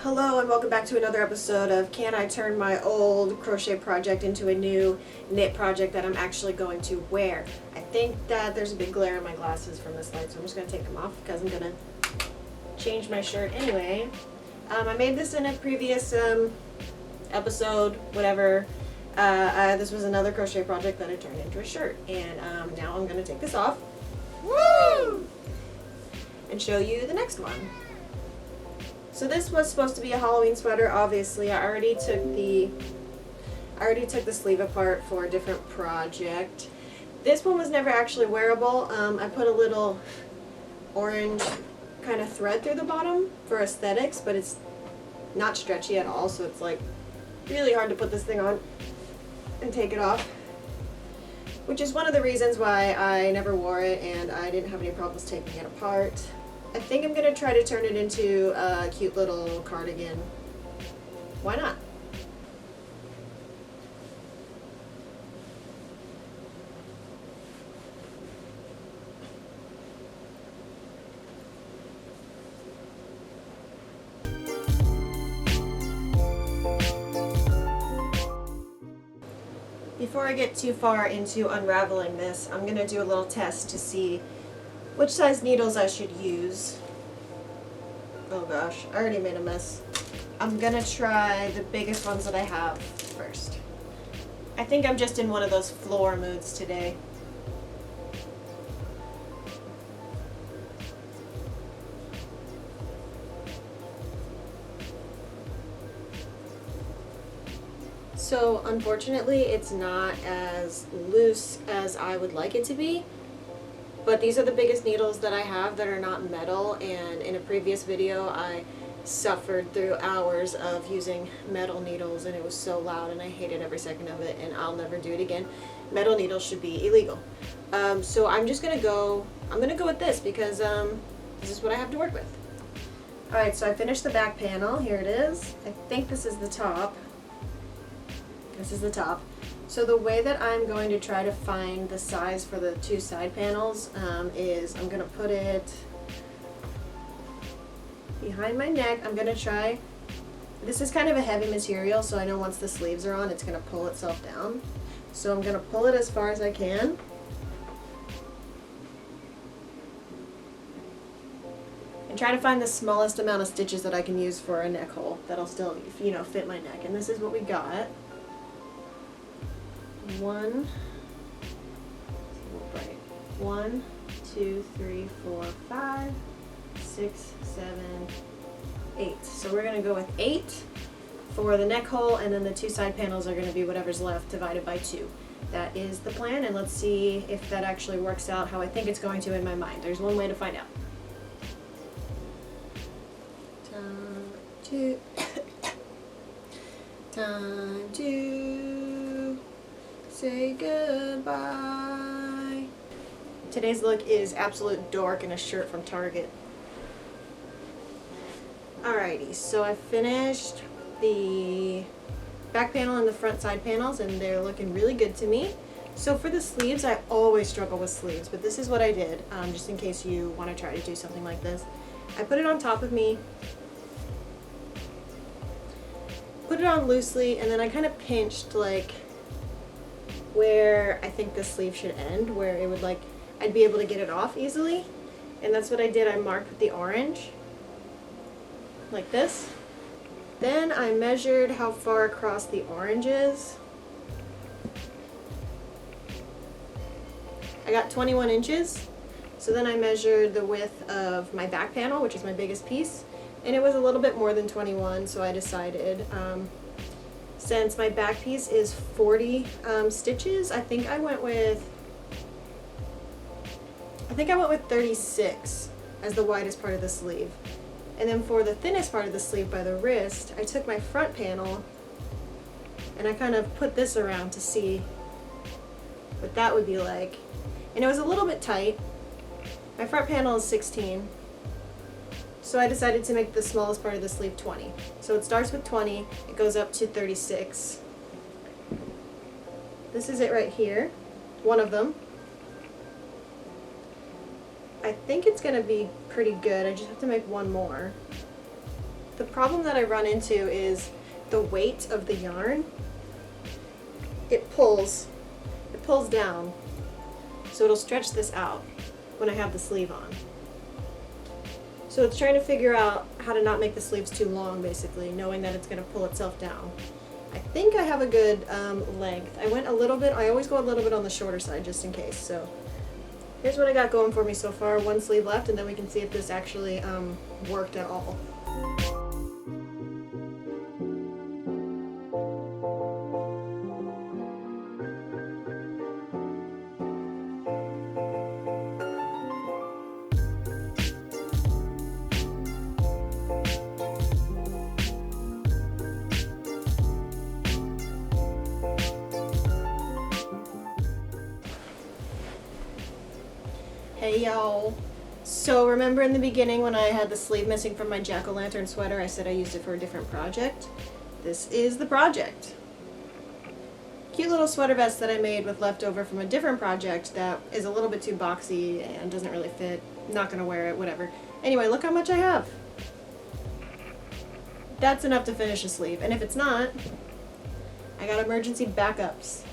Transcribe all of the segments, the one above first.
Hello and welcome back to another episode of Can I Turn My Old Crochet Project into a New Knit Project that I'm actually going to wear. I think that there's a big glare in my glasses from this light, so I'm just going to take them off because I'm going to change my shirt anyway. I made this in a previous episode, whatever. This was another crochet project that I turned into a shirt, and now I'm going to take this off. Woo! And show you the next one. So this was supposed to be a Halloween sweater. Obviously, I already took the sleeve apart for a different project. This one was never actually wearable. I put a little orange kind of thread through the bottom for aesthetics, but it's not stretchy at all, so it's like really hard to put this thing on and take it off, which is one of the reasons why I never wore it and I didn't have any problems taking it apart. I think I'm going to try to turn it into a cute little cardigan. Why not? Before I get too far into unraveling this, I'm going to do a little test to see which size needles I should use. Oh gosh, I already made a mess. I'm gonna try the biggest ones that I have first. I think I'm just in one of those floor moods today. So unfortunately, it's not as loose as I would like it to be. But these are the biggest needles that I have that are not metal, and in a previous video I suffered through hours of using metal needles and it was so loud and I hated every second of it, and I'll never do it again. Metal needles should be illegal. So I'm just gonna go with this because this is what I have to work with. Alright, so I finished the back panel. Here it is. I think this is the top. This is the top. So the way that I'm going to try to find the size for the two side panels is I'm going to put it behind my neck. I'm going to try, this is kind of a heavy material, so I know once the sleeves are on it's going to pull itself down. So I'm going to pull it as far as I can. And try to find the smallest amount of stitches that I can use for a neck hole that'll still, fit my neck. And this is what we got. 1, 2, 3, 4, 5, 6, 7, 8. So we're going to go with 8 for the neck hole, and then the two side panels are going to be whatever's left divided by 2. That is the plan, and let's see if that actually works out how I think it's going to in my mind. There's one way to find out. Time to say goodbye. Today's look is absolute dork in a shirt from Target. Alrighty, so I finished the back panel and the front side panels and they're looking really good to me. So for the sleeves, I always struggle with sleeves, but this is what I did, just in case you want to try to do something like this. I put it on top of me, put it on loosely, and then I kind of pinched like where I think the sleeve should end, where it would I'd be able to get it off easily. And that's what I did. I marked with the orange, like this. Then I measured how far across the orange is. I got 21 inches. So then I measured the width of my back panel, which is my biggest piece, and it was a little bit more than 21, so I decided, since my back piece is 40 stitches, I think I went with 36 as the widest part of the sleeve. And then for the thinnest part of the sleeve by the wrist, I took my front panel and I kind of put this around to see what that would be like. And it was a little bit tight. My front panel is 16. So I decided to make the smallest part of the sleeve 20. So it starts with 20, it goes up to 36. This is it right here, one of them. I think it's going to be pretty good. I just have to make one more. The problem that I run into is the weight of the yarn. It pulls down, so it'll stretch this out when I have the sleeve on. So it's trying to figure out how to not make the sleeves too long, basically, knowing that it's going to pull itself down. I think I have a good length. I always go a little bit on the shorter side just in case. So here's what I got going for me so far. One sleeve left, and then we can see if this actually worked at all. Hey y'all. So remember in the beginning when I had the sleeve missing from my jack-o'-lantern sweater, I said I used it for a different project? This is the project. Cute little sweater vest that I made with leftover from a different project that is a little bit too boxy and doesn't really fit. Not gonna wear it, whatever. Anyway, look how much I have. That's enough to finish a sleeve, and if it's not, I got emergency backups.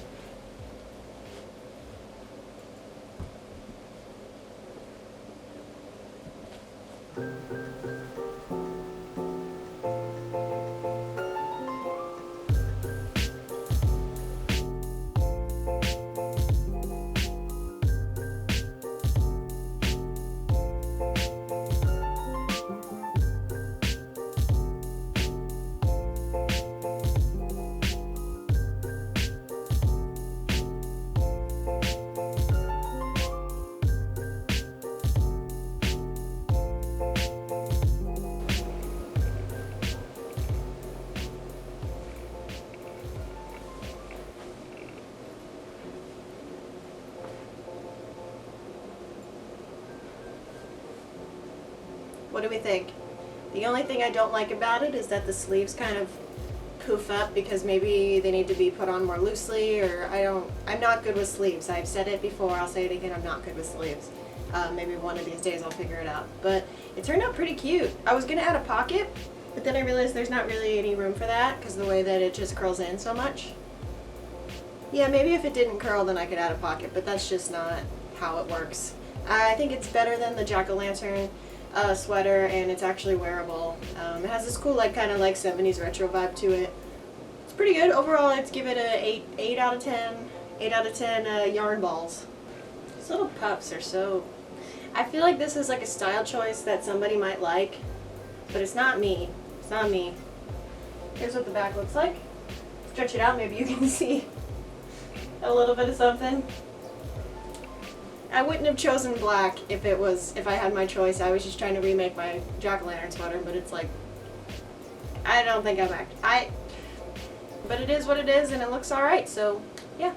What do we think? The only thing I don't like about it is that the sleeves kind of poof up because maybe they need to be put on more loosely, or I'm not good with sleeves. I've said it before, I'll say it again, I'm not good with sleeves. Maybe one of these days I'll figure it out. But it turned out pretty cute. I was gonna add a pocket, but then I realized there's not really any room for that because the way that it just curls in so much. Yeah, maybe if it didn't curl then I could add a pocket, but that's just not how it works. I think it's better than the jack-o'-lantern sweater, and it's actually wearable. It has this cool kind of 70s retro vibe to it. It's pretty good. Overall, I'd give it a 8 out of 10. 8 out of 10 yarn balls. These little puffs are so... I feel like this is like a style choice that somebody might like, but it's not me. It's not me. Here's what the back looks like. Stretch it out, maybe you can see a little bit of something. I wouldn't have chosen black if I had my choice. I was just trying to remake my jack-o'-lantern sweater, but it's like, I don't think but it is what it is, and it looks alright, so yeah.